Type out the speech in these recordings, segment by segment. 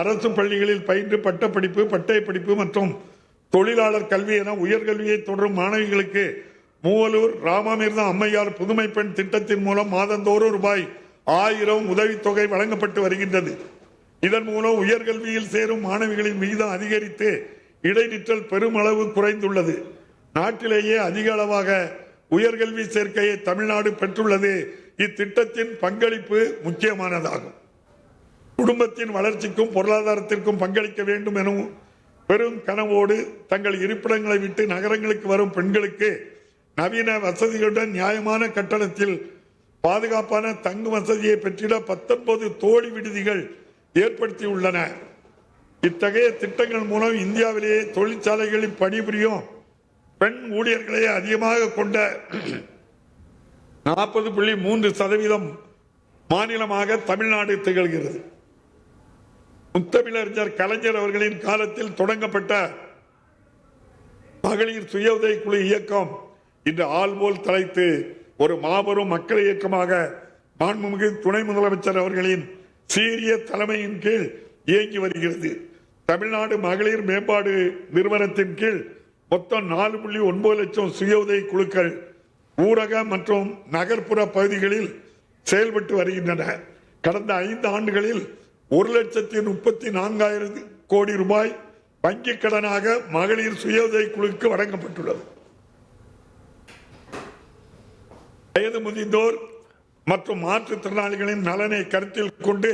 அரசு பள்ளிகளில் பயின்று பட்டப்படிப்பு, பட்டய படிப்பு மற்றும் தொழிலாளர் கல்வி என உயர்கல்வியை தொடரும் மாணவிகளுக்கு மூவலூர் ராமாமிர்தா அம்மையார் புதுமை பெண் திட்டத்தின் மூலம் மாதந்தோறும் ரூபாய் 1000 உதவித்தொகை வழங்கப்பட்டு வருகின்றது. இதன் மூலம் உயர்கல்வியில் சேரும் மாணவிகளின் விகிதம் அதிகரித்து இடைநிற்றல் பெருமளவு குறைந்துள்ளது. நாட்டிலேயே அதிக அளவாக உயர்கல்வி சேர்க்கையை தமிழ்நாடு பெற்றுள்ளது. இத்திட்டத்தின் பங்களிப்பு முக்கியமானதாகும். குடும்பத்தின் வளர்ச்சிக்கும் பொருளாதாரத்திற்கும் பங்களிக்க வேண்டும் எனும் பெரும் கனவோடு தங்கள் இருப்பிடங்களை விட்டு நகரங்களுக்கு வரும் பெண்களுக்கு நவீன வசதிகளுடன் நியாயமான கட்டணத்தில் பாதுகாப்பான தங்கும் வசதியை பெற்றிட 19 தோழி விடுதிகள் ஏற்படுத்தியுள்ளன. இத்தகைய திட்டங்கள் மூலம் இந்தியாவிலேயே தொழிற்சாலைகளில் பணிபுரியும் பெண் ஊழியர்களை அதிகமாக கொண்ட 40.3% மாநிலமாக தமிழ்நாடு திகழ்கிறது. முத்தமிழறிஞர் கலைஞர் அவர்களின் காலத்தில் தொடங்கப்பட்ட மகளிர் சுய உதவி குழு இயக்கம் இன்று ஆள்போல் தலைத்து ஒரு மாபெரும் மக்கள் இயக்கமாக மாண்புமிகு துணை முதலமைச்சர் அவர்களின் சீரிய தலைமையின் கீழ் இயங்கி வருகிறது. தமிழ்நாடு மகளிர் மேம்பாடு நிறுவனத்தின் கீழ் மொத்தம் 4.9 லட்சம் சுய உதவி குழுக்கள் ஊரக மற்றும் நகர்ப்புற பகுதிகளில் செயல்பட்டு வருகின்றன. கடந்த 5 ஆண்டுகளில் 1,34,000 கோடி ரூபாய் வங்கிக் கடனாக மகளிர் சுய உதவி குழுக்கு வழங்கப்பட்டுள்ளது. வயது முதிர்ந்தோர் மற்றும் மாற்றுத்திறனாளிகளின் நலனை கருத்தில் கொண்டு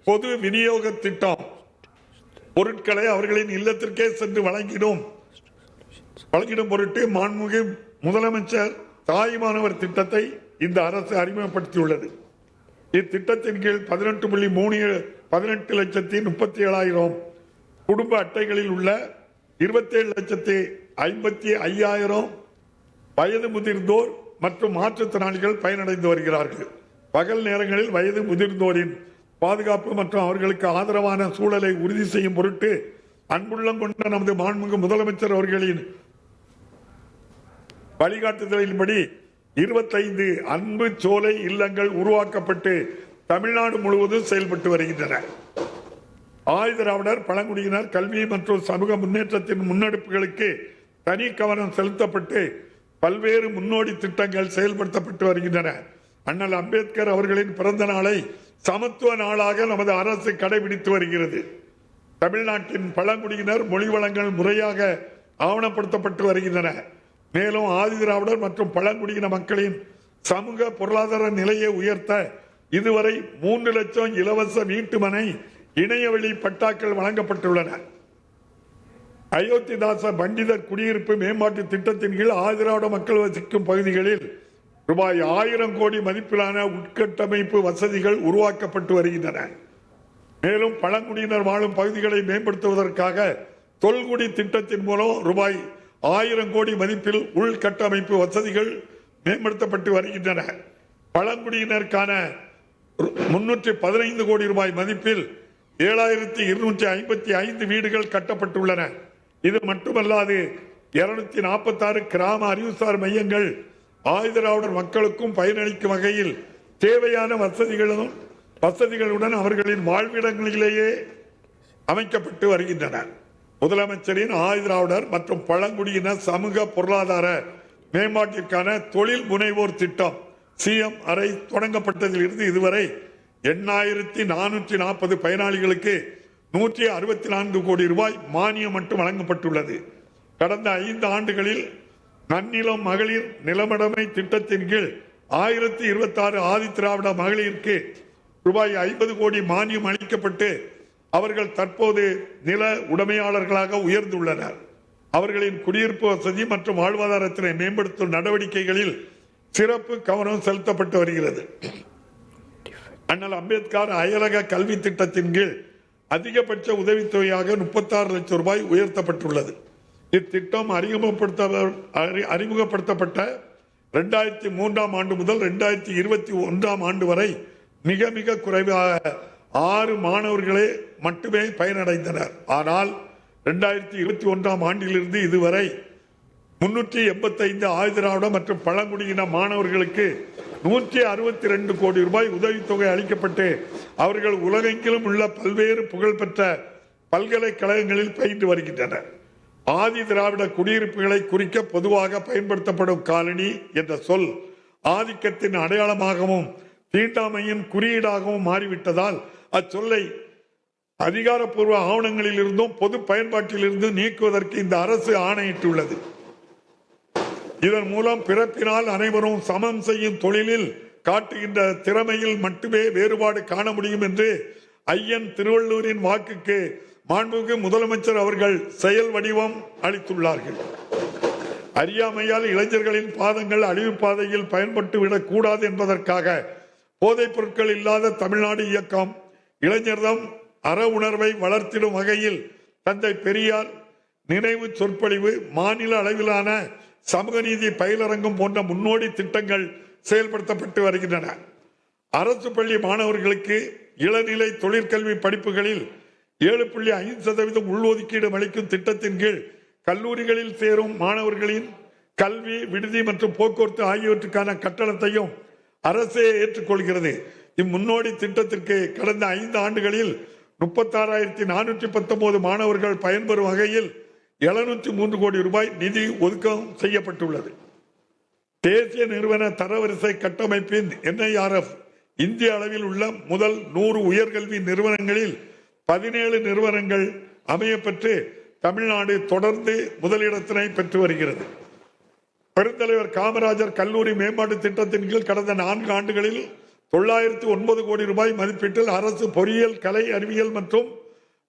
பொது விநியோக திட்டம் பொருட்களை அவர்களின் இல்லத்திற்கே சென்று வழங்கிடும் பொருட்டு மாண்புமிகு முதலமைச்சர் தாய்மானவர் திட்டத்தை இந்த அரசு அறிமுகப்படுத்தியுள்ளது. இத்திட்டத்தின் கீழ் 18,37,000 குடும்ப அட்டைகளில் உள்ள 27,55,000 வயது முதிர்ந்தோர் மற்றும் மாற்றுத்திறனாளிகள் பயனடைந்து வருகிறார்கள். பகல் நேரங்களில் வயது முதிர்ந்தோரின் பாதுகாப்பு மற்றும் அவர்களுக்கு ஆதரவான சூழலை உறுதி செய்யும் பொருட்டு அன்புள்ளம் கொண்ட நமது மாண்புமிகு முதலமைச்சர் அவர்களின் வழிகாட்டுதலின்படி 25 அன்பு சோலை இல்லங்கள் உருவாக்கப்பட்டு தமிழ்நாடு முழுவதும் செயல்பட்டு வருகின்றன. ஆதிதிராவிடர் பழங்குடியினர் கல்வி மற்றும் சமூக முன்னேற்றத்தின் முன்னெடுப்புகளுக்கு தனி கவனம் செலுத்தப்பட்டு பல்வேறு முன்னோடி திட்டங்கள் செயல்படுத்தப்பட்டு வருகின்றன. அண்ணல் அம்பேத்கர் அவர்களின் பிறந்த நாளை சமத்துவ நாளாக நமது அரசு கடைபிடித்து வருகிறது. தமிழ்நாட்டின் பழங்குடியினர் மொழி வளங்கள் முறையாக ஆவணப்படுத்தப்பட்டு வருகின்றன. மேலும் ஆதிதிராவிடர் மற்றும் பழங்குடியின மக்களின் சமூக பொருளாதார நிலையை உயர்த்த இதுவரை 3 லட்சம் இலவச வீட்டுமனை இணையவழி பட்டாக்கள் வழங்கப்பட்டுள்ளன. அயோத்திதாச பண்டிதர் குடியிருப்பு மேம்பாட்டு திட்டத்தின் கீழ் ஆதிதிராவிட மக்கள் வசிக்கும் பகுதிகளில் ரூபாய் 1000 கோடி மதிப்பிலான உட்கட்டமைப்பு வசதிகள் உருவாக்கப்பட்டு வருகின்றன. மேலும் பழங்குடியினர் வாழும் பகுதிகளை மேம்படுத்துவதற்காக தொல்குடி திட்டத்தின் மூலம் ரூபாய் 1000 கோடி மதிப்பில் உள்கட்டமைப்பு வசதிகள் மேம்படுத்தப்பட்டு வருகின்றன. பழங்குடியினருக்கான 315 கோடி ரூபாய் மதிப்பில் 7,255 வீடுகள் கட்டப்பட்டுள்ளன. இது மட்டுமல்லாது 246 கிராம அறிவுசார் மையங்கள் ஆதிதிராவிடர் மக்களுக்கும் பயனளிக்கும் வகையில் தேவையான வசதிகளுடன் அவர்களின் வாழ்விடங்களிலேயே அமைக்கப்பட்டு வருகின்றன. முதலமைச்சரின் ஆதிதிராவிடர் மற்றும் பழங்குடியினர் சமூக பொருளாதார மேம்பாட்டிற்கான தொழில் முனைவோர் திட்டம் CM அறை தொடங்கப்பட்டதில் இருந்து இதுவரை 8,440 பயனாளிகளுக்கு 164 கோடி ரூபாய் மானியம் மட்டும் வழங்கப்பட்டுள்ளது. கடந்த 5 ஆண்டுகளில் நன்னிலம் மகளிர் நிலமடமை திட்டத்தின் கீழ் 1026 ஆதிதிராவிட மகளிருக்கு ரூபாய் 50 கோடி மானியம் அளிக்கப்பட்டு அவர்கள் தற்போது நில உடைமையாளர்களாக உயர்ந்துள்ளனர். அவர்களின் குடியிருப்பு வசதி மற்றும் வாழ்வாதாரத்தினை மேம்படுத்தும் நடவடிக்கைகளில் சிறப்பு கவனம் செலுத்தப்பட்டு வருகிறது. அண்ணல் அம்பேத்கர் அயலக கல்வி திட்டத்தின் கீழ் அதிகபட்ச உதவித்தொகையாக 36 லட்சம் ரூபாய் உயர்த்தப்பட்டுள்ளது. இத்திட்டம் அறிமுகப்படுத்தப்பட்ட 2003 ஆண்டு முதல் 2021 ஆண்டு வரை மிக குறைவாக 6 மாணவர்களே மட்டுமே பயனடைந்தனர். ஆனால் 2021 ஆண்டிலிருந்து இதுவரை 385 ஆதிதிராவிட மற்றும் பழங்குடியின மாணவர்களுக்கு 162 கோடி ரூபாய் உதவித்தொகை அளிக்கப்பட்டு அவர்கள் உலகெங்கிலும் உள்ள பல்வேறு புகழ்பெற்ற பல்கலைக்கழகங்களில் பயின்று வருகின்றனர். ஆதி திராவிட குடியிருப்புகளை குறிக்க பொதுவாக பயன்படுத்தப்படும் காலனி என்ற சொல் ஆதிக்கத்தின் அடையாளமாகவும் தீண்டாமையின் குறியீடாகவும் மாறிவிட்டதால் அச்சொல்லை அதிகாரப்பூர்வ ஆவணங்களில் இருந்தும் பொது பயன்பாட்டில் இருந்தும் நீக்குவதற்கு இந்த அரசு ஆணையிட்டுள்ளது. இதன் மூலம் பிறப்பினால் அனைவரும் சமம் செய்யும் தொழிலில் காட்டுகின்ற திறமையில் மட்டுமே வேறுபாடு காண முடியும் என்று ஐயன் திருவள்ளூரின் வாக்குக்கு மாண்புமிகு முதலமைச்சர் அவர்கள் செயல் வடிவம் அளித்துள்ளார்கள். அறியாமையால் இளைஞர்களின் பாதங்கள் அழிவு பாதையில் பயன்பட்டுவிடக் கூடாது என்பதற்காக போதைப் பொருட்கள் இல்லாத தமிழ்நாடு இயக்கம் இளைஞர்தம் அற உணர்வை வளர்த்திடும் வகையில் தந்தை பெரியார் நினைவு சொற்பொழிவு, மாநில அளவிலான சமூக நீதி பயிலரங்கம் போன்ற முன்னோடி திட்டங்கள் செயல்படுத்தப்பட்டு வருகின்றன. அரசு பள்ளி மாணவர்களுக்கு இளநிலை தொழிற்கல்வி படிப்புகளில் 7.5% உள்ஒதுக்கீடு அளிக்கும் திட்டத்தின் கீழ் கல்லூரிகளில் சேரும் மாணவர்களின் கல்வி, விடுதி மற்றும் போக்குவரத்து ஆகியவற்றுக்கான கட்டணத்தையும் அரசே ஏற்றுக்கொள்கிறது. இம்முன்னோடி திட்டத்திற்கு கடந்த 5 ஆண்டுகளில் 36,419 மாணவர்கள் பயன்பெறும் வகையில் 703 கோடி ரூபாய் நிதி ஒதுக்கம் செய்யப்பட்டுள்ளது. தேசிய நிறுவன தரவரிசை கட்டமைப்பின் NIRF இந்திய அளவில் உள்ள முதல் 100 உயர்கல்வி நிறுவனங்களில் 17 நிறுவனங்கள் அமையப்பெற்று தமிழ்நாடு தொடர்ந்து முதலிடத்தினை பெற்று வருகிறது. பெருந்தலைவர் காமராஜர் கல்லூரி மேம்பாட்டு திட்டத்தின் கீழ் கடந்த 4 ஆண்டுகளில் 909 கோடி ரூபாய் மதிப்பீட்டில் அரசு பொறியியல், கலை, அறிவியல் மற்றும்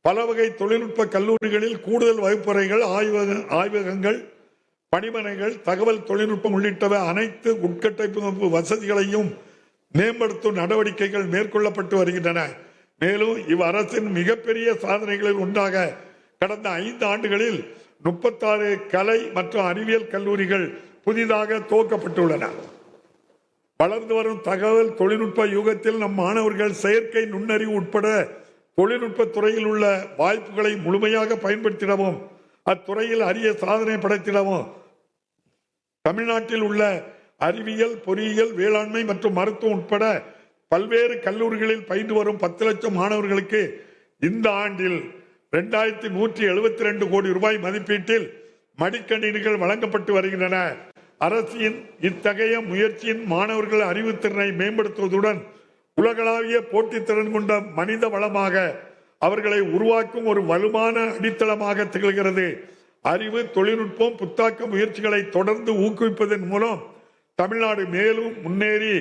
பல வகை தொழில்நுட்ப கல்லூரிகளில் கூடுதல் வகுப்பறைகள், ஆய்வகங்கள், பணிமனைகள், தகவல் தொழில்நுட்பம் உள்ளிட்டவை அனைத்து உட்கட்டமைப்பு வசதிகளையும் மேம்படுத்தும் நடவடிக்கைகள் மேற்கொள்ளப்பட்டு வருகின்றன. மேலும் இவ்வரசின் மிகப்பெரிய சாதனைகளில் ஒன்றாக கடந்த 5 ஆண்டுகளில் 36 கலை மற்றும் அறிவியல் கல்லூரிகள் புதிதாக துவக்கப்பட்டுள்ளன. வளர்ந்து வரும் தகவல் தொழில்நுட்ப யுகத்தில் நம் மாணவர்கள் செயற்கை நுண்ணறிவு உட்பட தொழில்நுட்ப துறையில் உள்ள வாய்ப்புகளை முழுமையாக பயன்படுத்திடவும் அத்துறையில் அரிய சாதனை படைத்திடவும் தமிழ்நாட்டில் உள்ள அறிவியல், பொறியியல், வேளாண்மை மற்றும் மருத்துவம் உட்பட பல்வேறு கல்லூரிகளில் பயின்று வரும் 10 லட்சம் மாணவர்களுக்கு இந்த ஆண்டில் 2172 கோடி ரூபாய் மதிப்பீட்டில் மடிக்கணினிகள் வழங்கப்பட்டு வருகின்றன. அரசின் இத்தகைய முயற்சியின் மாணவர்கள் அறிவுத்திறனை மேம்படுத்துவதுடன் உலகளாவிய போட்டித்திறன் கொண்ட மனித வளமாக அவர்களை உருவாக்கும் ஒரு வலுவான அடித்தளமாக திகழ்கிறது. அறிவு, தொழில்நுட்பம், புத்தாக்க முயற்சிகளை தொடர்ந்து ஊக்குவிப்பதன் மூலம் தமிழ்நாடு மேலும் முன்னேறி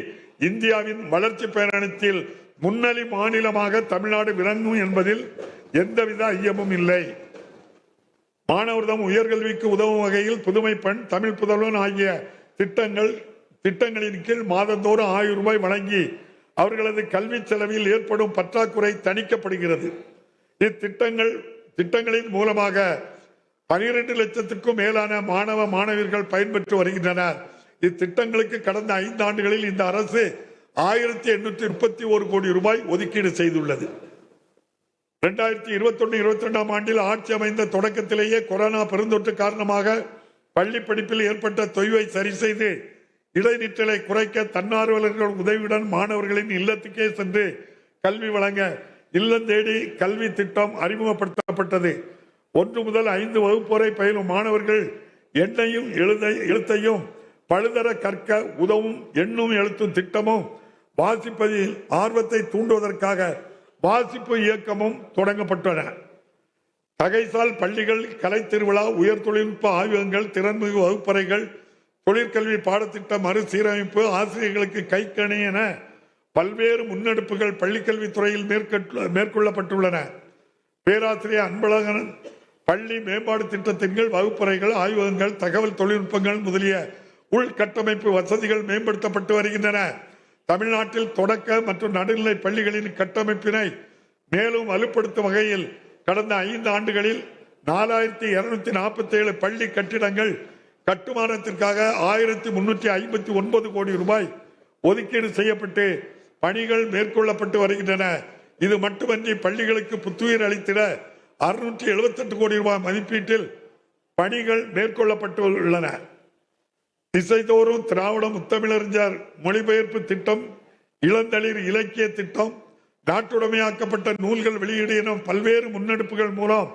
இந்தியாவின் வளர்ச்சி பயணத்தில் முன்னணி மாநிலமாக தமிழ்நாடு விளங்கும் என்பதில் எந்தவித ஐயமும் இல்லை. மாணவர்தம் உயர்கல்விக்கு உதவும் வகையில் புதுமை பெண், தமிழ் புதல்வன் ஆகிய திட்டங்களின் கீழ் மாதந்தோறும் 1000 ரூபாய் வழங்கி அவர்களது கல்வி செலவில் ஏற்படும் பற்றாக்குறை தணிக்கப்படுகிறது. இத்திட்டங்களின் மூலமாக 12 லட்சத்துக்கும் மேலான மாணவ மாணவியர்கள் பயன்பெற்று வருகின்றனர். இத்திட்டங்களுக்கு கடந்த 5 ஆண்டுகளில் இந்த அரசு 1831 கோடி ரூபாய் ஒதுக்கீடு செய்துள்ளது. 2021-22 ஆண்டில் ஆட்சி அமைந்த தொடக்கத்திலேயே கொரோனா பெருந்தொற்று காரணமாக பள்ளி படிப்பில் ஏற்பட்ட தொய்வை சரி செய்து இடைநிற்றலை குறைக்க தன்னார்வலர்கள் உதவியுடன் மாணவர்களின் இல்லத்துக்கே சென்று கல்வி வழங்க இல்லம் தேடி கல்வி திட்டம் அறிமுகப்படுத்தப்பட்டது. 1 முதல் 5 வகுப்பு வரை பயிலும் மாணவர்கள் எண்ணையும் எழுத்தையும் பழுதர கற்க உதவும் எண்ணும் எழுத்தும் திட்டமும், வாசிப்பதில் ஆர்வத்தை தூண்டுவதற்காக வாசிப்பு இயக்கமும் தொடங்கப்பட்டன. தகைசால் பள்ளிகள், கலை திருவிழா, உயர் தொழில்நுட்ப ஆய்வகங்கள், திறன்மிகு வகுப்பறைகள், தொழிற்கல்வி பாடத்திட்ட மறுசீரமைப்பு, ஆசிரியர்களுக்கு கைக்கணி என பல்வேறு முன்னெடுப்புகள் பள்ளிக்கல்வித்துறையில் மேற்கொள்ளப்பட்டுள்ளன. பேராசிரியர் அன்பழகன் பள்ளி மேம்பாடு திட்டத்தின் கீழ் வகுப்பறைகள், ஆய்வகங்கள், தகவல் தொழில்நுட்பங்கள் முதலிய உள்கட்டமைப்பு வசதிகள் மேம்படுத்தப்பட்டு வருகின்றன. தமிழ்நாட்டில் தொடக்க மற்றும் நடுநிலை பள்ளிகளின் கட்டமைப்பினை மேலும் வலுப்படுத்தும் வகையில் கடந்த 5 ஆண்டுகளில் 4247 பள்ளி கட்டிடங்கள் கட்டுமானத்திற்காக 1359 கோடி ரூபாய் ஒதுக்கீடு செய்யப்பட்டு பணிகள் மேற்கொள்ளப்பட்டு வருகின்றன. இது மட்டுமன்றி பள்ளிகளுக்கு புத்துயிர் அளித்திட 678 கோடி ரூபாய் மதிப்பீட்டில் பணிகள் மேற்கொள்ளப்பட்டுள்ளன. திசைதோறும் திராவிட முத்தமிழறிஞர் மொழிபெயர்ப்பு திட்டம், இளந்தளிர் இலக்கிய திட்டம், நாட்டுடைமையாக்கப்பட்ட நூல்கள் வெளியீடு என பல்வேறு முன்னெடுப்புகள் மூலம்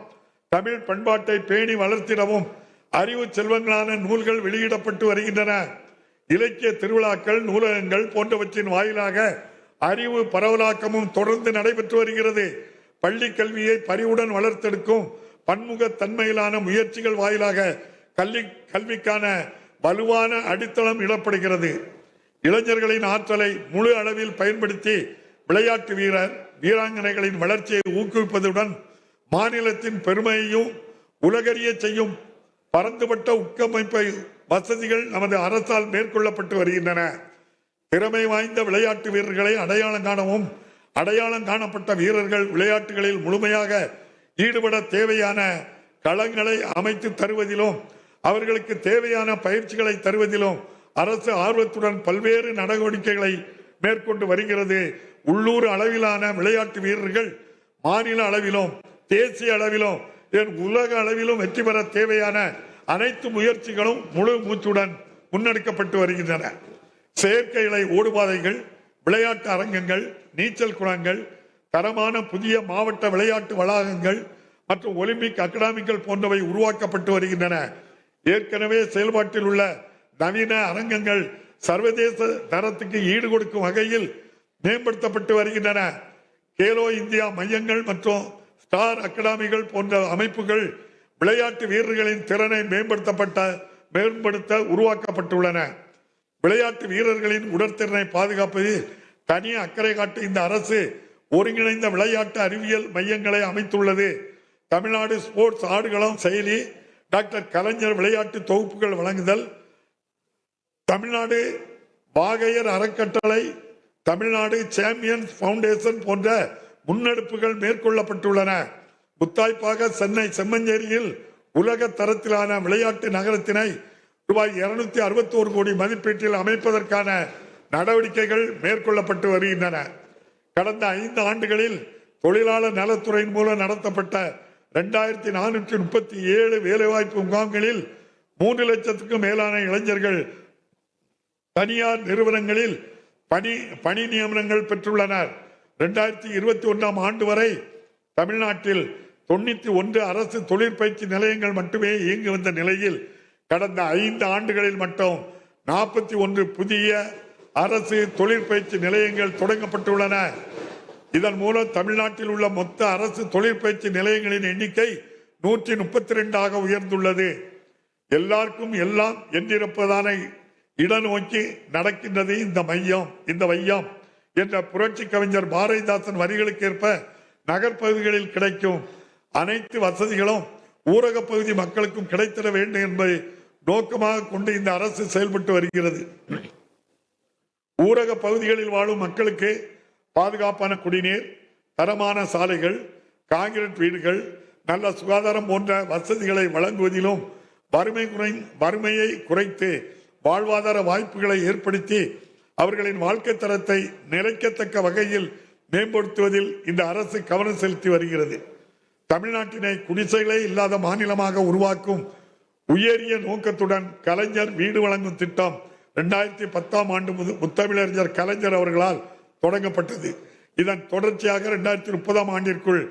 தமிழ் பண்பாட்டை பேணி வளர்த்திடவும் அறிவு செல்வங்களான நூல்கள் வெளியிடப்பட்டு வருகின்றன. இலக்கிய திருவிழாக்கள், நூலகங்கள் போன்றவற்றின் வாயிலாக அறிவு பரவலாக்கமும் தொடர்ந்து நடைபெற்று வருகிறது. பள்ளி கல்வியை பரிவுடன் வளர்த்தெடுக்கும் பன்முகத்தன்மையிலான முயற்சிகள் வாயிலாக கல்விக்கான வலுவான அடித்தளம் இடப்படுகிறது. இளைஞர்களின் ஆற்றலை முழு அளவில் பயன்படுத்தி விளையாட்டு வீராங்கனைகளின் வளர்ச்சியை ஊக்குவிப்பதுடன் மாநிலத்தின் பெருமையையும் உலகறிய செய்யும் பரந்துபட்ட உட்கமைப்பை வசதிகள் நமது அரசால் மேற்கொள்ளப்பட்டு வருகின்றன. திறமை வாய்ந்த விளையாட்டு வீரர்களை அடையாளம் காணவும், அடையாளம் காணப்பட்ட வீரர்கள் விளையாட்டுகளில் முழுமையாக ஈடுபட தேவையான களங்களை அமைத்து தருவதிலும் அவர்களுக்கு தேவையான பயிற்சிகளை தருவதிலும் அரசு ஆர்வத்துடன் பல்வேறு நடவடிக்கைகளை மேற்கொண்டு வருகிறது. உள்ளூர் அளவிலான விளையாட்டு வீரர்கள் மாநில அளவிலும் தேசிய அளவிலும் உலக அளவிலும் வெற்றி பெற தேவையான அனைத்து முயற்சிகளும் முழு மூச்சுடன் முன்னெடுக்கப்பட்டு வருகின்றன. செயற்கை இலை ஓடுபாதைகள், விளையாட்டு அரங்கங்கள், நீச்சல் குளங்கள், தரமான புதிய மாவட்ட விளையாட்டு வளாகங்கள் மற்றும் ஒலிம்பிக் அகாடமிகள் போன்றவை உருவாக்கப்பட்டு வருகின்றன. ஏற்கனவே செயல்பாட்டில் உள்ள நவீன அரங்கங்கள் சர்வதேச தரத்துக்கு ஈடு கொடுக்கும் வகையில் மேம்படுத்தப்பட்டு வருகின்றன. கேலோ இந்தியா மையங்கள் மற்றும் ஸ்டார் அகாடமிகள் போன்ற அமைப்புகள் விளையாட்டு வீரர்களின் திறனை மேம்படுத்த உருவாக்கப்பட்டுள்ளன. விளையாட்டு வீரர்களின் உடற்திறனை பாதுகாப்பதில் தனி அக்கறை காட்டி இந்த அரசு ஒருங்கிணைந்த விளையாட்டு அறிவியல் மையங்களை அமைத்துள்ளது. தமிழ்நாடு ஸ்போர்ட்ஸ் ஆடுகளம் செயலி, டாக்டர் கலைஞர் விளையாட்டு தொகுப்புகள் வழங்குதல், தமிழ்நாடு வாகையர் அறக்கட்டளை, தமிழ்நாடு சாம்பியன்ஸ் பவுண்டேஷன் போன்ற முன்னெடுப்புகள் மேற்கொள்ளப்பட்டுள்ளன. முத்தாய்ப்பாக சென்னை செம்மஞ்சேரியில் உலக தரத்திலான விளையாட்டு நகரத்தினை ரூபாய் 261 கோடி மதிப்பீட்டில் அமைப்பதற்கான நடவடிக்கைகள் மேற்கொள்ளப்பட்டு வருகின்றன. கடந்த 5 ஆண்டுகளில் தொழிலாளர் நலத்துறையின் மூலம் நடத்தப்பட்ட 2437 வேலைவாய்ப்பு முகாம்களில் 3 லட்சத்துக்கும் மேலான இளைஞர்கள் தனியார் நிறுவனங்களில் பணி நியமனங்கள் பெற்றுள்ளனர். 2021 ஆண்டு வரை தமிழ்நாட்டில் 91 அரசு தொழிற்பயிற்சி நிலையங்கள் மட்டுமே இயங்கி வந்த நிலையில் கடந்த 5 ஆண்டுகளில் மட்டும் 41 புதிய அரசு தொழிற்பயிற்சி நிலையங்கள் தொடங்கப்பட்டுள்ளன. இதன் மூலம் தமிழ்நாட்டில் உள்ள மொத்த அரசு தொழிற்பயிற்சி நிலையங்களின் எண்ணிக்கை 132 உயர்ந்துள்ளது. எல்லாருக்கும் எல்லாம் என்றிருப்பதான இடநோக்கி நடக்கின்றது இந்த வையம் என்ற புரட்சி கவிஞர் பாரதிதாசன் வரிகளுக்கு ஏற்ப நகர்ப்பகுதிகளில் கிடைக்கும் அனைத்து வசதிகளும் ஊரக பகுதி மக்களுக்கும் கிடைத்திட வேண்டும் என்பதை நோக்கமாக கொண்டு இந்த அரசு செயல்பட்டு வருகிறது. ஊரக பகுதிகளில் வாழும் மக்களுக்கு பாதுகாப்பான குடிநீர், தரமான சாலைகள், கான்கிரீட் வீடுகள், நல்ல சுகாதாரம் போன்ற வசதிகளை வழங்குவதிலும் வறுமையை குறைத்து வாழ்வாதார வாய்ப்புகளை ஏற்படுத்தி அவர்களின் வாழ்க்கை தரத்தை நிலைக்கத்தக்க வகையில் மேம்படுத்துவதில் இந்த அரசு கவனம் செலுத்தி வருகிறது. தமிழ்நாட்டினை குடிசைகளே இல்லாத மாநிலமாக உருவாக்கும் உயரிய நோக்கத்துடன் கலைஞர் வீடு வழங்கும் திட்டம் 2010 ஆண்டு முத்தமிழறிஞர் கலைஞர் அவர்களால் தொடங்கப்பட்டது. இதன் தொடர்ச்சியாக 2030 ஆண்டிற்குள்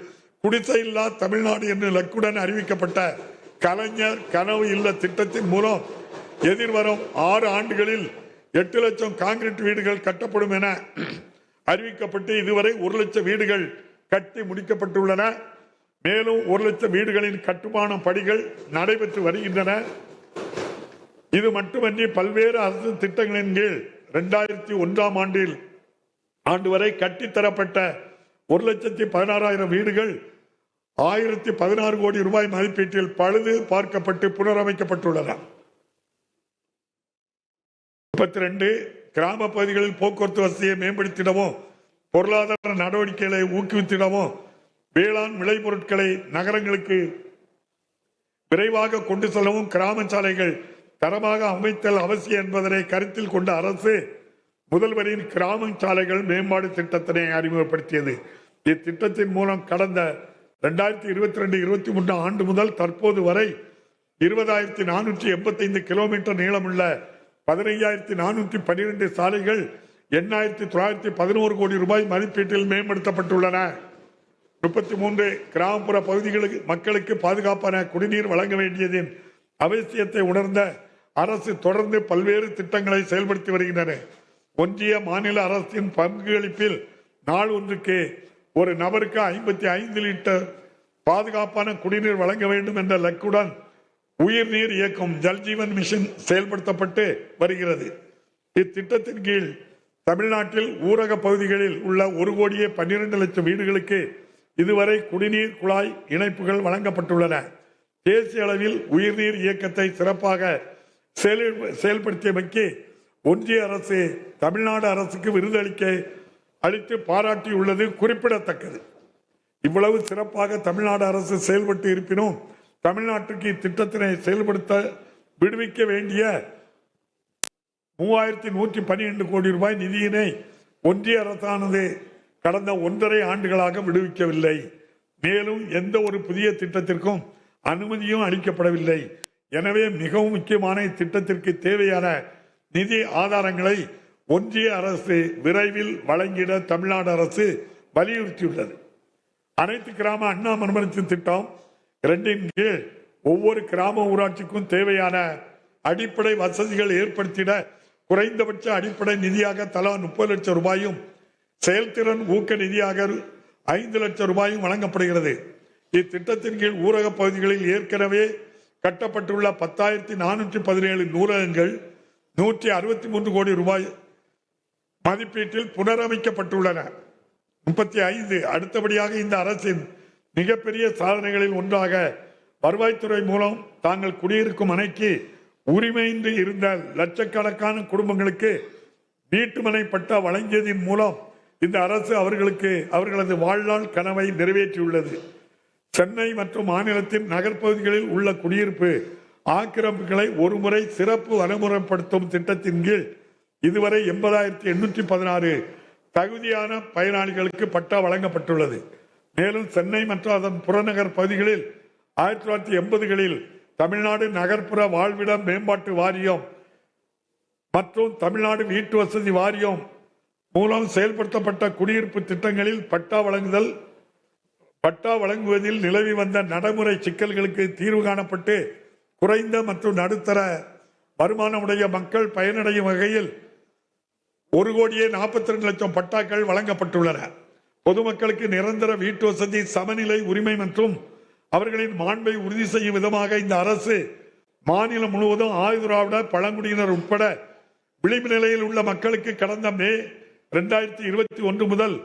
குடிசை இல்லா தமிழ்நாடு என்று இலக்குடன் அறிவிக்கப்பட்ட கலைஞர் கனவு இல்ல திட்டத்தின் மூலம் எதிர்வரும் 6 ஆண்டுகளில் 8 லட்சம் கான்கிரீட் வீடுகள் கட்டப்படும் என அறிவிக்கப்பட்டு இதுவரை 1 லட்சம் வீடுகள் கட்டி முடிக்கப்பட்டுள்ளன. மேலும் 1 லட்சம் வீடுகளின் கட்டுமான பணிகள் நடைபெற்று வருகின்றன. இது மட்டுமன்றி பல்வேறு அரசு திட்டங்களின் கீழ் 2001 ஆண்டு வரை கட்டித்தரப்பட்ட 1,16,000 வீடுகள் 1016 கோடி ரூபாய் மதிப்பீட்டில் பழுது பார்க்கப்பட்டு புனரமைக்கப்பட்டுள்ளன. 32 கிராம பகுதிகளில் போக்குவரத்து வசதியை மேம்படுத்திடவும், பொருளாதார நடவடிக்கைகளை ஊக்குவித்திடவும், வேளாண் விளைபொருட்களை நகரங்களுக்கு விரைவாக கொண்டு செல்லவும் கிராம சாலைகள் தரமாக அமைத்தல் அவசியம் என்பதனை கருத்தில் கொண்ட அரசு முதல்வரின் கிராம சாலைகள் மேம்பாடு திட்டத்தினை அறிமுகப்படுத்தியது. இத்திட்டத்தின் மூலம் கடந்த 2022-23 ஆண்டு முதல் தற்போது வரை 20,485 கிலோமீட்டர் நீளமுள்ள 15,412 சாலைகள் 8,911 கோடி ரூபாய் மதிப்பீட்டில் மேம்படுத்தப்பட்டுள்ளன. 33 கிராமப்புற பகுதிகளுக்கு மக்களுக்கு பாதுகாப்பான குடிநீர் வழங்க வேண்டியதின் அவசியத்தை உணர்ந்த அரசு தொடர்ந்து பல்வேறு திட்டங்களை செயல்படுத்தி வருகின்றன. ஒன்றிய மாநில அரசின் பங்களிப்பில் நாள் ஒன்றுக்கு ஒரு நபருக்கு 55 லிட்டர் பாதுகாப்பான குடிநீர் வழங்க வேண்டும் என்ற இலக்குடன் உயிர்நீர் இயக்கம் ஜல்ஜீவன் மிஷன் செயல்படுத்தப்பட்டு வருகிறது. இத்திட்டத்தின் கீழ் தமிழ்நாட்டில் ஊரக பகுதிகளில் உள்ள 1,12,00,000 வீடுகளுக்கு இதுவரை குடிநீர் குழாய் இணைப்புகள் வழங்கப்பட்டுள்ளன. தேசிய அளவில் உயிர்நீர் இயக்கத்தை சிறப்பாக செயல்படுத்தியமைக்கு ஒன்றிய அரசு தமிழ்நாடு அரசுக்கு விருது அளித்து பாராட்டியுள்ளது குறிப்பிடத்தக்கது. இவ்வளவு சிறப்பாக தமிழ்நாடு அரசு செயல்பட்டு இருப்பினும் தமிழ்நாட்டுக்கு இத்திட்டத்தினை செயல்படுத்த விடுவிக்க வேண்டிய 3,112 கோடி ரூபாய் நிதியினை ஒன்றிய அரசானது கடந்த 1.5 ஆண்டுகளாக விடுவிக்கவில்லை. மேலும் எந்த ஒரு புதிய திட்டத்திற்கும் அனுமதியும் அளிக்கப்படவில்லை. எனவே மிகவும் முக்கியமான இத்திட்டத்திற்கு தேவையான நிதி ஆதாரங்களை ஒன்றிய அரசு விரைவில் வழங்கிட தமிழ்நாடு அரசு வலியுறுத்தியுள்ளது. அனைத்து கிராம அண்ணா மறுமலர்ச்சி திட்டம் 2 கீழ் ஒவ்வொரு கிராம ஊராட்சிக்கும் தேவையான அடிப்படை வசதிகள் ஏற்படுத்திட குறைந்தபட்ச அடிப்படை நிதியாக தலா 30 லட்சம் ரூபாயும் செயல்திறன் ஊக்க நிதியாக 5 லட்சம் ரூபாயும் வழங்கப்படுகிறது. இத்திட்டத்தின் கீழ் ஊரக பகுதிகளில் ஏற்கனவே கட்டப்பட்டுள்ள 10,417 நூலகங்கள் 163 கோடி ரூபாய் மதிப்பீட்டில் புனரமைக்கப்பட்டுள்ளன. 35 அடுத்தபடியாக இந்த அரசின் மிகப்பெரிய சாதனைகளில் ஒன்றாக வருவாய்த்துறை மூலம் தாங்கள் குடியிருக்கும் அணைக்கு உரிமையின்றி இருந்த லட்சக்கணக்கான குடும்பங்களுக்கு வீட்டுமனை பட்டா வழங்கியதன் மூலம் இந்த அரசு அவர்களது வாழ்நாள் கனவை நிறைவேற்றியுள்ளது. சென்னை மற்றும் மாநிலத்தின் நகர்ப்பகுதிகளில் உள்ள குடியிருப்பு ஆக்கிரமிப்புகளை ஒருமுறை சிறப்பு வரைமுறைப்படுத்தும் திட்டத்தின் கீழ் இதுவரை 80,816 தகுதியான பயனாளிகளுக்கு பட்டா வழங்கப்பட்டுள்ளது. மேலும் சென்னை மற்றும் அதன் புறநகர் பகுதிகளில் 1980களில் தமிழ்நாடு நகர்ப்புற வாழ்விட மேம்பாட்டு வாரியம் மற்றும் தமிழ்நாடு வீட்டு வசதி வாரியம் மூலம் செயல்படுத்தப்பட்ட குடியிருப்பு திட்டங்களில் பட்டா வழங்குவதில் நிலவி வந்த நடைமுறை சிக்கல்களுக்கு தீர்வு காணப்பட்டு குறைந்த மற்றும் நடுத்தர வருமானமுடைய மக்கள் பயனடையும் வகையில் 1,42,00,000 பட்டாக்கள் வழங்கப்பட்டுள்ளன. பொதுமக்களுக்கு நிரந்தர வீட்டு வசதி, சமநிலை உரிமை மற்றும் அவர்களின் மாண்பை உறுதி செய்யும் விதமாக இந்த அரசு மாநிலம் முழுவதும் ஆயுதிராவிட பழங்குடியினர் உட்பட விளிம்பு நிலையில் உள்ள மக்களுக்கு கடந்த மே 2021 முதல்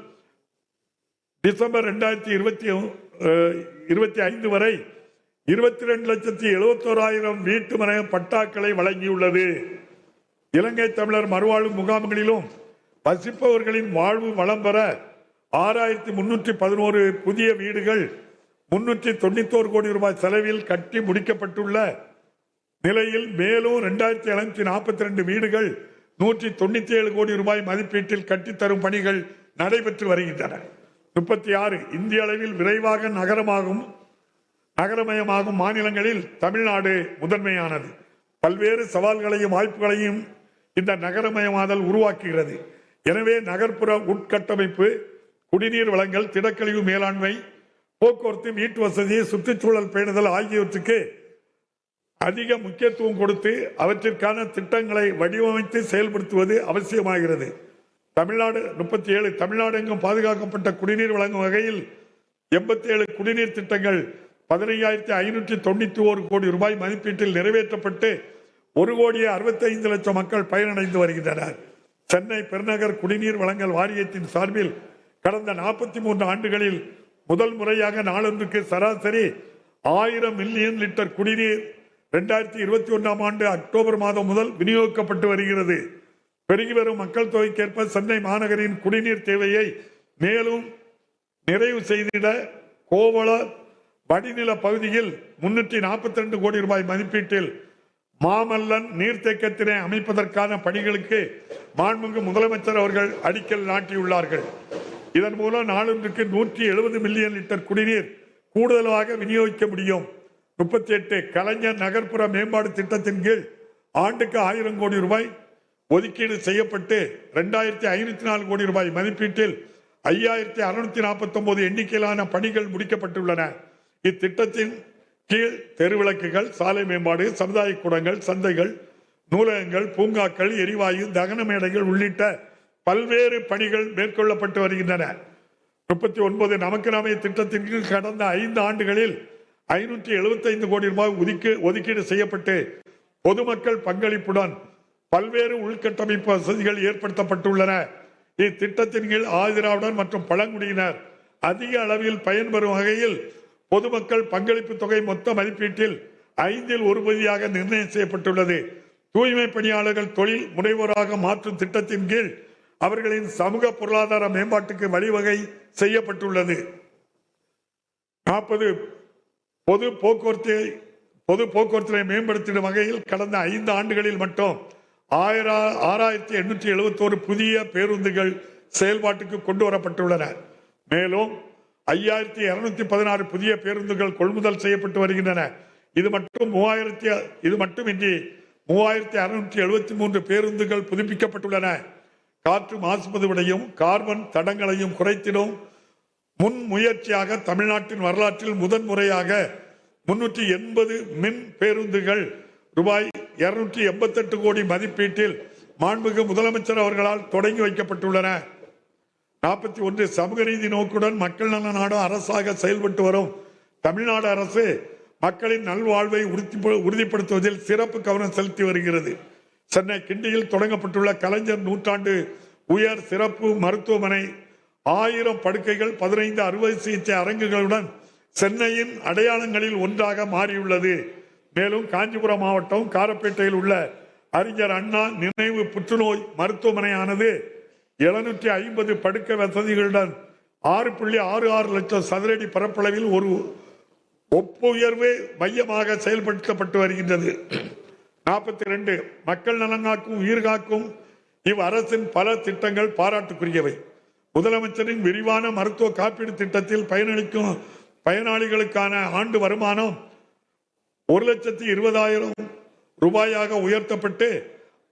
டிசம்பர் 2025 வரை 22,71,000 வீட்டுமனை பட்டாக்களை வழங்கியுள்ளது. இலங்கை தமிழர் மறுவாழ்வு முகாம்களிலும் வசிப்பவர்களின் வாழ்வு வளம் பெற 6,311 புதிய வீடுகள் 391 கோடி ரூபாய் செலவில் கட்டி முடிக்கப்பட்டுள்ள நிலையில் மேலும் 2,742 வீடுகள் 197 கோடி ரூபாய் மதிப்பீட்டில் கட்டித்தரும் பணிகள் நடைபெற்று வருகின்றன. 36 இந்திய அளவில் விரைவாக நகரமயமாகும் மாநிலங்களில் தமிழ்நாடு முதன்மையானது. பல்வேறு சவால்களையும் வாய்ப்புகளையும் இந்த நகரமயமாதல் உருவாக்குகிறது. எனவே நகர்ப்புற உட்கட்டமைப்பு, குடிநீர் வழங்கல், திடக்கழிவு மேலாண்மை, போக்குவரத்து, வீட்டு வசதி, சுற்றுச்சூழல் பேணுதல் ஆகியவற்றுக்கு அதிக முக்கியத்துவம் கொடுத்து அவற்றிற்கான திட்டங்களை வடிவமைத்து செயல்படுத்துவது அவசியமாகிறது. தமிழ்நாடு 37 தமிழ்நாடு எங்கும் பாதுகாக்கப்பட்ட குடிநீர் வழங்கும் வகையில் 87 குடிநீர் திட்டங்கள் 15,591 கோடி ரூபாய் மதிப்பீட்டில் நிறைவேற்றப்பட்டு 1,65,00,000 மக்கள் பயனடைந்து வருகின்றனர். சென்னை பெருநகர் குடிநீர் வழங்கல் வாரியத்தின் சார்பில் கடந்த 43 ஆண்டுகளில் முதல் முறையாக நாளொன்றுக்கு சராசரி 1000 மில்லியன் லிட்டர் குடிநீர் 2021 ஆண்டு அக்டோபர் மாதம் முதல் விநியோகிக்கப்பட்டு வருகிறது. பெருகி வரும் மக்கள் தொகைக்கேற்ப சென்னை மாநகரின் குடிநீர் தேவையை மேலும் நிறைவு செய்திட கோவள வடிநில பகுதியில் 342 கோடி ரூபாய் மதிப்பீட்டில் மாமல்லன் நீர்த்தேக்கத்தினை அமைப்பதற்கான பணிகளுக்கு மாண்புமிகு முதலமைச்சர் அவர்கள் அடிக்கல் நாட்டியுள்ளார்கள். இதன் மூலம் நாளொன்றுக்கு 170 மில்லியன் லிட்டர் குடிநீர் கூடுதலாக விநியோகிக்க முடியும். 38 கலைஞர் நகர்ப்புற மேம்பாடு திட்டத்தின் கீழ் ஆண்டுக்கு 1000 கோடி ரூபாய் ஒதுக்கீடு செய்யப்பட்டு 2504 கோடி ரூபாய் மதிப்பீட்டில் 5649 எண்ணிக்கையிலான பணிகள் முடிக்கப்பட்டுள்ளன. இத்திட்டத்தின் கீழ் தெருவிளக்குகள், சாலை மேம்பாடு, சமுதாய கூடங்கள், சந்தைகள், நூலகங்கள், பூங்காக்கள், எரிவாயு, தகன மேடைகள் உள்ளிட்ட பல்வேறு பணிகள் மேற்கொள்ளப்பட்டு வருகின்றன. 39 நமக்கு நாமே திட்டத்தின் கீழ் கடந்த 5 ஆண்டுகளில் 575 கோடி ரூபாய் ஒதுக்கீடு செய்யப்பட்டு பொதுமக்கள் பங்களிப்புடன் பல்வேறு உள்கட்டமைப்பு வசதிகள் ஏற்படுத்தப்பட்டுள்ளன. இத்திட்டத்தின் கீழ் ஆதிராவிடர் மற்றும் பழங்குடியினர் அதிக அளவில் பயன்பெறும் வகையில் பொதுமக்கள் பங்களிப்பு தொகை மொத்த மதிப்பீட்டில் 5 1 பகுதியாக நிர்ணயம் செய்யப்பட்டுள்ளது. தூய்மை பணியாளர்கள் தொழில் முனைவோராக மாற்றும் திட்டத்தின் கீழ் அவர்களின் சமூக பொருளாதார மேம்பாட்டுக்கு வழிவகை செய்யப்பட்டுள்ளது. 40 பொது போக்குவரத்தை மேம்படுத்திடும் வகையில் கடந்த 5 ஆண்டுகளில் மட்டும் 6871 புதிய பேருந்துகள் செயல்பாட்டுக்கு கொண்டு வரப்பட்டுள்ளன. மேலும் 5216 புதிய பேருந்துகள் கொள்முதல் செய்யப்பட்டு வருகின்றன. இது மட்டுமின்றி 3673 பேருந்துகள் புதுப்பிக்கப்பட்டுள்ளன. காற்று மாசுபடுவதையும் கார்பன் தடங்களையும் குறைத்திடும் முன்முயற்சியாக தமிழ்நாட்டின் வரலாற்றில் முதன்முறையாக 380 மின் பேருந்துகள் ரூபாய் 288 கோடி மதிப்பீட்டில் மாண்புமிகு முதலமைச்சர் அவர்களால் தொடங்கி வைக்கப்பட்டுள்ளன. 41 சமூக நீதி நோக்குடன் மக்கள் நல நாடு அரசாக செயல்பட்டு வரும் தமிழ்நாடு அரசு மக்களின் நல்வாழ்வை உறுதிப்படுத்துவதில் சிறப்பு கவனம் செலுத்தி வருகிறது. சென்னை கிண்டியில் தொடங்கப்பட்டுள்ள கலைஞர் நூற்றாண்டு உயர் சிறப்பு மருத்துவமனை 1000 படுக்கைகள் 15 அறுவை சிகிச்சை அரங்குகளுடன் சென்னையின் அடையாளங்களில் ஒன்றாக மாறியுள்ளது. மேலும் காஞ்சிபுரம் மாவட்டம் காரப்பேட்டையில் உள்ள அறிஞர் அண்ணா நினைவு புற்றுநோய் மருத்துவமனையானது 750 படுக்கை வசதிகளுடன் 6.66 லட்சம் சதுரடி பரப்பளவில் ஒரு ஒப்புயர்வு மையமாக செயல்படுத்தப்பட்டு வருகின்றது. 42 மக்கள் நலங்காக்கும் உயிர்காக்கும் இவ்வரசின் பல திட்டங்கள் பாராட்டுக்குரியவை. முதலமைச்சரின் விரிவான மருத்துவ காப்பீடு திட்டத்தில் பயனளிக்கும் பயனாளிகளுக்கான ஆண்டு வருமானம் 1,20,000 ரூபாயாக உயர்த்தப்பட்டு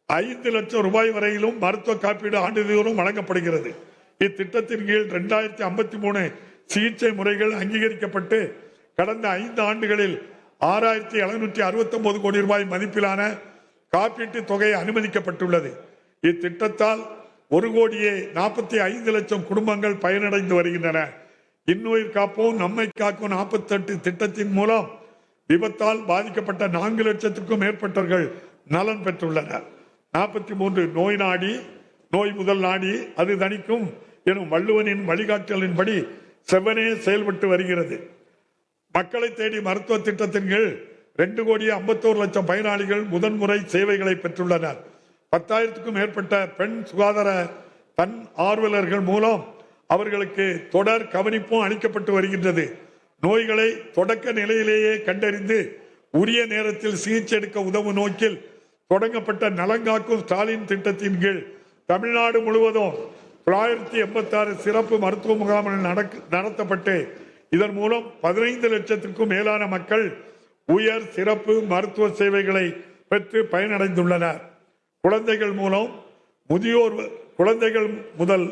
5 லட்சம் ரூபாய் வரையிலும் மருத்துவ காப்பீடு ஆண்டுதோறும் வழங்கப்படுகிறது. இத்திட்டத்தின் கீழ் 2053 சிகிச்சை முறைகள் அங்கீகரிக்கப்பட்டு கடந்த 5 ஆண்டுகளில் 6769 கோடி ரூபாய் மதிப்பிலான காப்பீட்டு தொகை அனுமதிக்கப்பட்டுள்ளது. இத்திட்டத்தால் 1,45 லட்சம் குடும்பங்கள் பயனடைந்து வருகின்றன. இன்னுயிர் காப்போம் நம்மை காக்கும் 48 திட்டத்தின் மூலம் விபத்தால் பாதிக்கப்பட்ட 4 லட்சத்துக்கும் மேற்பட்டவர்கள் நலன் பெற்றுள்ளனர். 43 நோய் நாடி நோய் முதல் நாடி அது தணிக்கும் எனும் வள்ளுவனின் வழிகாட்டலின்படி செவ்வனே செயல்பட்டு வருகிறது. மக்களை தேடி மருத்துவ திட்டத்தின் கீழ் 2,51,00,000 பயனாளிகள் முதன்முறை சேவைகளை பெற்றுள்ளனர். 10,000க்கும் மேற்பட்ட பெண் சுகாதார தன் ஆர்வலர்கள் மூலம் அவர்களுக்கு தொடர் கவனிப்பும் அளிக்கப்பட்டு வருகின்றது. நோய்களை தொடக்க நிலையிலேயே கண்டறிந்து உரிய நேரத்தில் சிகிச்சை எடுக்க உதவும் நோக்கில் தொடங்கப்பட்ட நலங்காக்கும் ஸ்டாலின் திட்டத்தின் கீழ் தமிழ்நாடு முழுவதும் 986 சிறப்பு மருத்துவ முகாம்கள் நடத்தப்பட்டு இதன் மூலம் 15 லட்சத்திற்கும் மேலான மக்கள் உயர் சிறப்பு மருத்துவ சேவைகளை பெற்று பயனடைந்துள்ளனர். குழந்தைகள் முதல்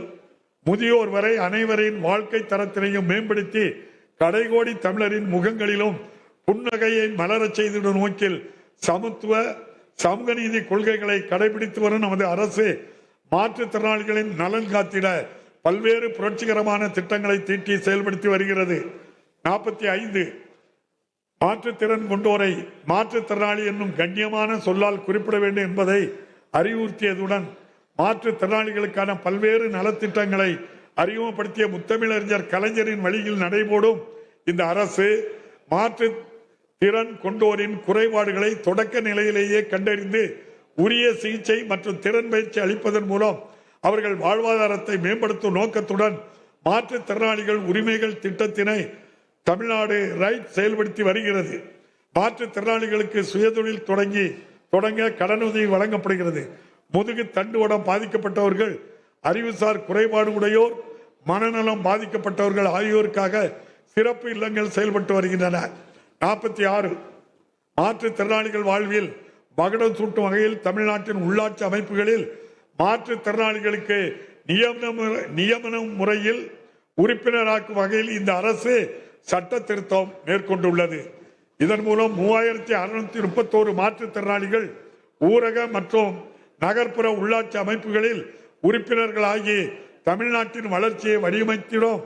முதியோர் வரை அனைவரின் வாழ்க்கை தரத்தினையும் மேம்படுத்தி கடைகோடி தமிழரின் முகங்களிலும் புன்னகையை மலரச் செய்திடும் நோக்கில் சமத்துவ சமூக நீதி கொள்கைகளை கடைபிடித்து வரும் நமது அரசு மாற்றுத்திறனாளிகளின் நலன் காத்திட பல்வேறு புரட்சிகரமான திட்டங்களை தீட்டி செயல்படுத்தி வருகிறது. 45 மாற்றுத்திறன் கொண்டோரை மாற்றுத்திறனாளி என்னும் கண்ணியமான சொல்லால் குறிப்பிட வேண்டும் என்பதை அறிவுறுத்தியதுடன் மாற்றுத்திறனாளிகளுக்கான பல்வேறு நலத்திட்டங்களை அறிமுகப்படுத்திய முத்தமிழறிஞர் கலைஞரின் வழியில் நடைபோடும் இந்த அரசு மாற்று திறன் கொண்டோரின் குறைபாடுகளை தொடக்க நிலையிலேயே கண்டறிந்து உரிய சிகிச்சை மற்றும் திறன் பயிற்சி அளிப்பதன் மூலம் அவர்கள் வாழ்வாதாரத்தை மேம்படுத்தும் நோக்கத்துடன் மாற்றுத்திறனாளிகள் உரிமைகள் திட்டத்தினை தமிழ்நாடு ரைட் செயல்படுத்தி வருகிறது. மாற்றுத்திறனாளிகளுக்கு சுயதொழில் தொடங்க கடனுதவி வழங்கப்படுகிறது. முதுகு தண்டுவடம் பாதிக்கப்பட்டவர்கள், அறிவுசார் குறைபாடு உடையோர், மனநலம் பாதிக்கப்பட்டவர்கள் ஆகியோருக்காக சிறப்பு இல்லங்கள் செயல்பட்டு வருகின்றன. 46 மாற்றுத்திறனாளிகள் வாழ்வில் மகுடம் சூட்டும் வகையில் தமிழ்நாட்டின் உள்ளாட்சி அமைப்புகளில் மாற்றுத்திறனாளிகளுக்கு நியமன முறையில் உறுப்பினராக்கும் வகையில் இந்த அரசு சட்ட திருத்தம் மேற்கொண்டுள்ளது. இதன் மூலம் 3631 மாற்றுத்திறனாளிகள் ஊரக மற்றும் நகர்ப்புற உள்ளாட்சி அமைப்புகளில் உறுப்பினர்களாகி தமிழ்நாட்டின் வளர்ச்சியை வடிவமைத்திடும்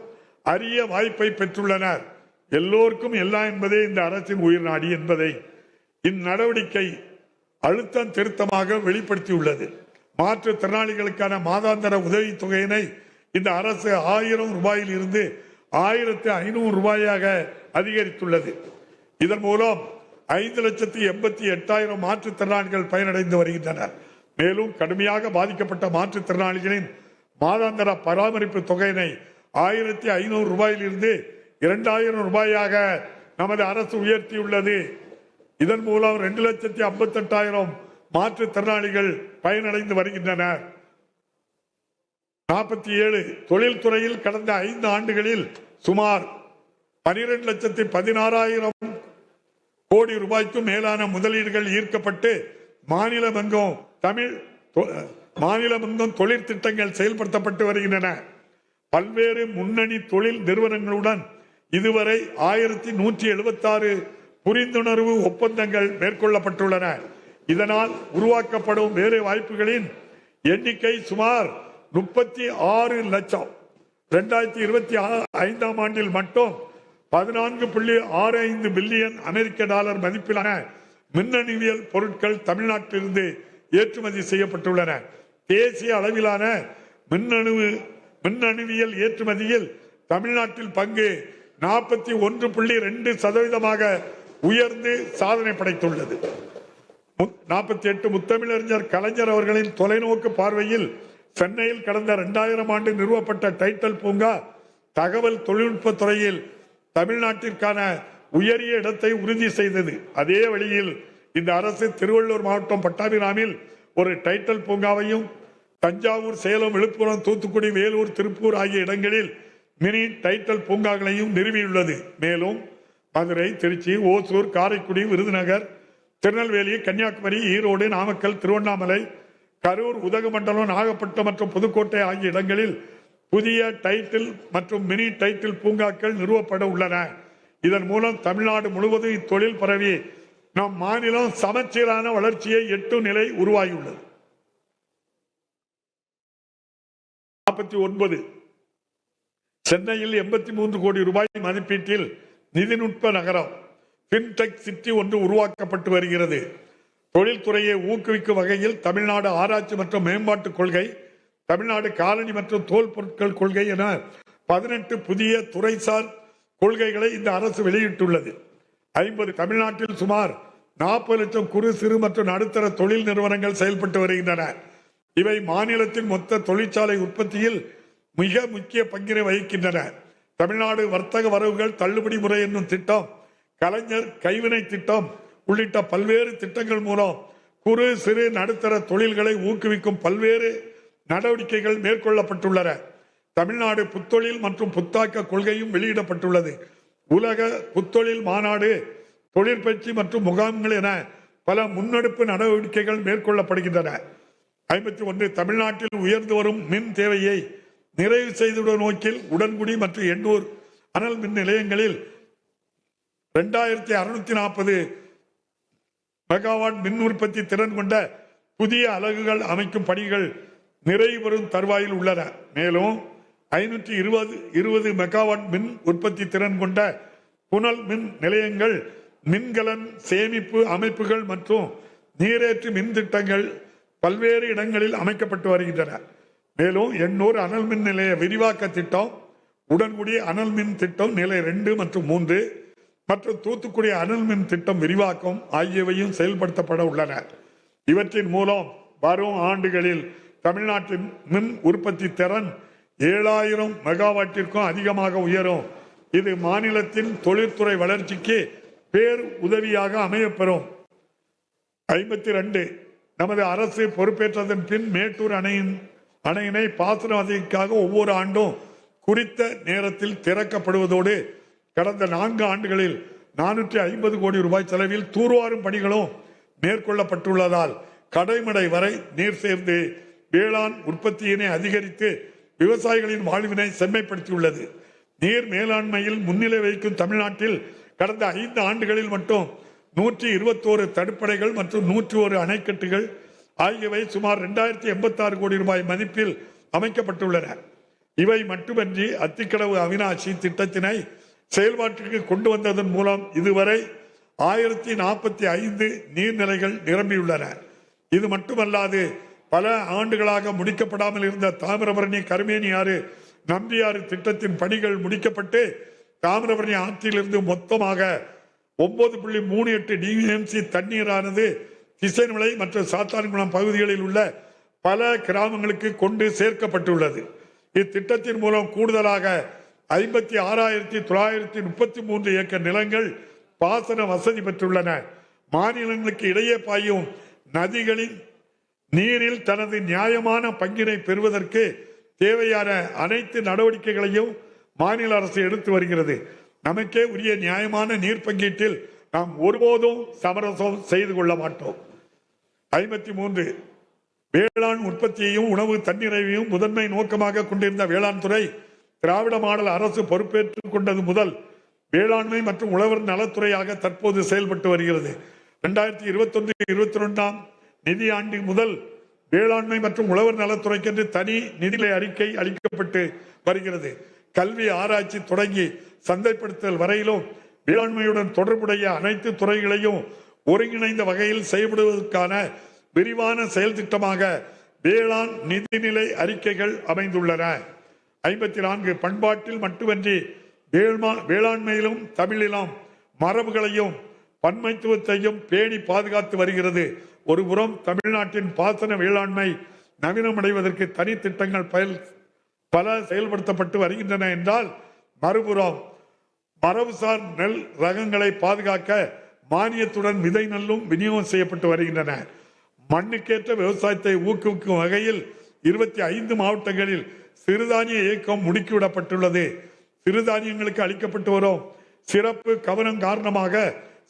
அரிய வாய்ப்பை பெற்றுள்ளனர். எல்லோருக்கும் எல்லாம் என்பதே இந்த அரசின் உயிர் நாடி என்பதை இந்நடவடிக்கை அழுத்தம் திருத்தமாக வெளிப்படுத்தியுள்ளது. மாற்றுத்திறனாளிகளுக்கான மாதாந்திர உதவி தொகையினை இந்த அரசு 1000 ரூபாயில் இருந்து 1500 ரூபாயாக அதிகரித்துள்ளது. இதன் மூலம் 5,88,000 மாற்றுத்திறனாளிகள் பயனடைந்து வருகின்றனர். மேலும் கடுமையாக பாதிக்கப்பட்ட மாற்றுத்திறனாளிகளின் மாதாந்திர பராமரிப்பு தொகையினை 1500 ரூபாயில் இருந்து 2000 ரூபாயாக நமது அரசு உயர்த்தியுள்ளது. இதன் மூலம் 2,58,000 மாற்றுத்திறனாளிகள் பயனடைந்து வருகின்றனர். 47 தொழில்துறையில் கடந்த 5 ஆண்டுகளில் சுமார் 12,16,000 கோடி ரூபாய்க்கும் மேலான முதலீடுகள் ஈர்க்கப்பட்டு மாநிலமெங்கும் தொழில் திட்டங்கள் செயல்படுத்தப்பட்டு வருகின்றன. பல்வேறு முன்னணி தொழில் நிறுவனங்களுடன் இதுவரை 1176 புரிந்துணர்வு ஒப்பந்தங்கள் மேற்கொள்ளப்பட்டுள்ளன. இதனால் உருவாக்கப்படும் வேலை வாய்ப்புகளின் எண்ணிக்கை சுமார் 36 லட்சம். 2025 ஆண்டில் மட்டும் 14.65 பில்லியன் அமெரிக்க டாலர் மதிப்பிலான மின்னணுவியல் பொருட்கள் தமிழ்நாட்டிலிருந்து ஏற்றுமதி செய்யப்பட்டுள்ளன. தேசிய அளவிலான மின்னணுவியல் ஏற்றுமதியில் தமிழ்நாட்டில் பங்கு 41.2% உயர்ந்து சாதனை படைத்துள்ளது. 48 முத்தமிழறிஞர் கலைஞர் அவர்களின் தொலைநோக்கு பார்வையில் சென்னையில் கடந்த 2000 ஆண்டு நிறுவப்பட்ட டைட்டல் பூங்கா தகவல் தொழில்நுட்ப துறையில் தமிழ்நாட்டிற்கான உயரிய இடத்தை உறுதி செய்தது. அதே வழியில் இந்த அரசு திருவள்ளூர் மாவட்டம் பட்டாபிராமில் ஒரு டைட்டல் பூங்காவையும், தஞ்சாவூர், சேலம், விழுப்புரம், தூத்துக்குடி, வேலூர், திருப்பூர் ஆகிய இடங்களில் மினி டைட்டல் பூங்காக்களையும் நிறுவியுள்ளது. மேலும் மதுரை, திருச்சி, ஓசூர், காரைக்குடி, விருதுநகர், திருநெல்வேலி, கன்னியாகுமரி, ஈரோடு, நாமக்கல், திருவண்ணாமலை, கரூர், உதகமண்டலம், நாகப்பட்டினம் மற்றும் புதுக்கோட்டை ஆகிய இடங்களில் புதிய டைட்டில் மற்றும் மினி டைட்டில் பூங்காக்கள் நிறுவப்பட உள்ளன. இதன் மூலம் தமிழ்நாடு முழுவதும் இத்தொழில் பரவி நம் மாநிலம் சமச்சீரான வளர்ச்சியை எட்டும் நிலை உருவாகியுள்ளது. 49 சென்னையில் 83 கோடி ரூபாய் மதிப்பீட்டில் நிதிநுட்ப நகரம் பின்டெக் சிட்டி ஒன்று உருவாக்கப்பட்டு வருகிறது. தொழில்துறையை ஊக்குவிக்கும் வகையில் தமிழ்நாடு ஆராய்ச்சி மற்றும் மேம்பாட்டு கொள்கை, தமிழ்நாடு காலனி மற்றும் தோல் பொருட்கள் கொள்கை என 18 புதிய துறைசார் கொள்கைகளை இந்த அரசு வெளியிட்டுள்ளது. 50 தமிழ்நாட்டில் சுமார் 40 லட்சம் குறு, சிறு மற்றும் நடுத்தர தொழில் நிறுவனங்கள் செயல்பட்டு வருகின்றன. இவை மாநிலத்தின் மொத்த தொழிற்சாலை உற்பத்தியில் மிக முக்கிய பங்கினை வகிக்கின்றன. தமிழ்நாடு வர்த்தக வரவுகள் தள்ளுபடி முறை என்னும் திட்டம், கலைஞர் கைவினை திட்டம் உள்ளிட்ட பல்வேறு திட்டங்கள் மூலம் குறு, சிறு, நடுத்தர தொழில்களை ஊக்குவிக்கும் பல்வேறு நடவடிக்கைகள் மேற்கொள்ளப்பட்டுள்ளன. தமிழ்நாடு புத்தொழில் மற்றும் புத்தாக்க கொள்கையும் வெளியிடப்பட்டுள்ளது. உலக புத்தொழில் மாநாடு, தொழிற்பயிற்சி மற்றும் முகாம்கள் என பல முன்னெடுப்பு நடவடிக்கைகள் மேற்கொள்ளப்படுகின்றன. 51 தமிழ்நாட்டில் உயர்ந்து வரும் மின் தேவையை நிறைவு செய்துவிடும் நோக்கில் உடன்குடி மற்றும் எண்ணூர் அனல் மின் நிலையங்களில் 2640 மெகாவாட் மின் உற்பத்தி திறன் கொண்ட புதிய அலகுகள் அமைக்கும் பணிகள் நிறைவு பெறும் தருவாயில் உள்ளன. மேலும் 520 மெகாவாட் மின் உற்பத்தி திறன் கொண்ட புனல் மின் நிலையங்கள், மின்கலன் சேமிப்பு அமைப்புகள் மற்றும் நீரேற்று மின் திட்டங்கள் பல்வேறு இடங்களில் அமைக்கப்பட்டு வருகின்றன. மேலும் எண்ணூர் அனல் மின் நிலைய விரிவாக்க திட்டம், உடன்குடி அனல் மின் திட்டம் நிலை 2 மற்றும் 3 மற்றும் தூத்துக்குடி அனல் மின் திட்டம் விரிவாக்கம் ஆகியவையும் செயல்படுத்தப்பட உள்ளன. இவற்றின் மூலம் வரும் ஆண்டுகளில் தமிழ்நாட்டின் மின் உற்பத்தி திறன் 7000 மெகாவாட்டிற்கும் அதிகமாக உயரும். இது மாநிலத்தின் தொழில்துறை வளர்ச்சிக்கு பேர் உதவியாக அமையப்பெறும். 52 நமது அரசு பொறுப்பேற்றதன் பின் மேட்டூர் அணையினை பாசன வசதிக்காக ஒவ்வொரு ஆண்டும் குறித்த நேரத்தில் திறக்கப்படுவதோடு கடந்த 4 ஆண்டுகளில் 450 கோடி ரூபாய் செலவில் தூர்வாரும் பணிகளும் மேற்கொள்ளப்பட்டுள்ளதால் கடைமடை வரை நீர் சேர்ந்து வேளாண் உற்பத்தியினை அதிகரித்து விவசாயிகளின் வாழ்வினை செம்மைப்படுத்தியுள்ளது. நீர் மேலாண்மையில் முன்னிலை வகிக்கும் தமிழ்நாட்டில் கடந்த 5 ஆண்டுகளில் மட்டும் 121 தடுப்பணைகள் மற்றும் 101 அணைக்கட்டுகள் ஆகியவை சுமார் 2086 கோடி ரூபாய் மதிப்பில் அமைக்கப்பட்டுள்ளன. இவை மட்டுமன்றி அத்திக்கடவு அவிநாசி திட்டத்தினை செயல்பாட்டிற்கு கொண்டு வந்ததன் மூலம் இதுவரை 1045 நீர்நிலைகள் நிரம்பியுள்ளன. இது மட்டுமல்லாது பல ஆண்டுகளாக முடிக்கப்படாமல் இருந்த தாமிரபரணி கருமேனி ஆறு நம்பியாறு திட்டத்தின் பணிகள் முடிக்கப்பட்டு தாமிரபரணி ஆற்றிலிருந்து மொத்தமாக 9.38 டிஎம்சி தண்ணீரானது திசைமலை மற்றும் சாத்தான்குளம் பகுதிகளில் உள்ள பல கிராமங்களுக்கு கொண்டு சேர்க்கப்பட்டுள்ளது. இத்திட்டத்தின் மூலம் கூடுதலாக 56,933 ஏக்கர் நிலங்கள் பாசன வசதி பெற்றுள்ளன. மாநிலங்களுக்கு இடையே பாயும் நதிகளின் நீரில் தனது நியாயமான பங்கினை பெறுவதற்கு தேவையான அனைத்து நடவடிக்கைகளையும் மாநில அரசு எடுத்து வருகிறது. நமக்கே உரிய நியாயமான நீர் பங்கீட்டில் நாம் ஒருபோதும் சமரசம் செய்து கொள்ள மாட்டோம். 53 வேளாண் உற்பத்தியையும் உணவு தன்னிறைவையும் முதன்மை நோக்கமாக கொண்டிருந்த வேளாண் துறை திராவிட மாடல் அரசு பொறுப்பேற்றுக் கொண்டது முதல் வேளாண்மை மற்றும் உழவர் நலத்துறையாக தற்போது செயல்பட்டு வருகிறது. 2021-22 நிதியாண்டு முதல் வேளாண்மை மற்றும் உழவர் நலத்துறைக்கென்று தனி நிதிநிலை அறிக்கை அளிக்கப்பட்டு வருகிறது. கல்வி ஆராய்ச்சி தொடங்கி சந்தைப்படுத்தல் வரையிலும் வேளாண்மையுடன் தொடர்புடைய அனைத்து துறைகளையும் ஒருங்கிணைந்த வகையில் செயல்படுவதற்கான விரிவான செயல் திட்டமாக வேளாண் நிதிநிலை அறிக்கைகள் அமைந்துள்ளன. 54 பண்பாட்டில் மட்டுமன்றி வேளாண்மையிலும் தமிழிலும் மரபுகளையும் பன்மைத்துவத்தையும் பேணி பாதுகாத்து வருகிறது. ஒருபுறம் தமிழ்நாட்டின் பாசன வேளாண்மை நவீனமடைவதற்கு தனி திட்டங்கள் பல செயல்படுத்தப்பட்டு வருகின்றன என்றால், மறுபுறம் மரபுசார் நெல் ரகங்களை பாதுகாக்க மானியத்துடன் விதை நெல்லும் விநியோகம் செய்யப்பட்டு வருகின்றன. மண்ணுக்கேற்ற விவசாயத்தை ஊக்குவிக்கும் வகையில் 25 மாவட்டங்களில் சிறுதானிய இயக்கம் முடுக்கிவிடப்பட்டுள்ளது. சிறுதானியங்களுக்கு அளிக்கப்பட்டு வரும் சிறப்பு கவனம் காரணமாக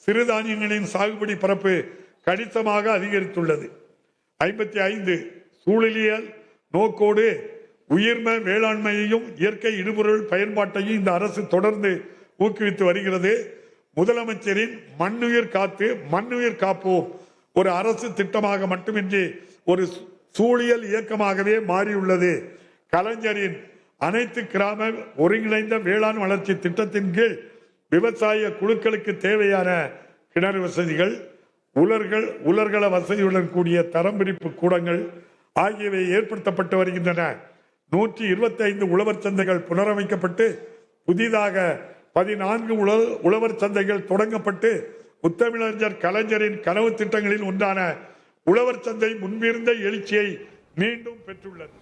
சிறுதானியங்களின் சாகுபடி பரப்பு கணிசமாக அதிகரித்துள்ளது. 55 சூழலியல் நோக்கோடு உயிர்ம வேளாண்மையையும் இயற்கை இடுபொருள் பயன்பாட்டையும் இந்த அரசு தொடர்ந்து ஊக்குவித்து வருகிறது. முதலமைச்சரின் மண்ணுயிர் காத்து மண்ணுயிர் காப்போம் ஒரு அரசு திட்டமாக மட்டுமின்றி ஒரு சூழியல் இயக்கமாகவே மாறியுள்ளது. கலைஞரின் அனைத்து கிராம ஒருங்கிணைந்த வேளாண் வளர்ச்சி திட்டத்தின் கீழ் விவசாய குழுக்களுக்கு தேவையான கிணறு வசதிகள், உலர்கள வசதியுடன் கூடிய தரம் பிரிப்பு கூடங்கள் ஆகியவை ஏற்படுத்தப்பட்டு வருகின்றன. 125 உழவர் சந்தைகள் புனரமைக்கப்பட்டு புதிதாக 14 உழவர் சந்தைகள் தொடங்கப்பட்டு முத்தமிழறிஞர் கலைஞரின் கனவு திட்டங்களில் ஒன்றான உழவர் சந்தை முன்பிருந்த எழுச்சியை மீண்டும் பெற்றுள்ளது.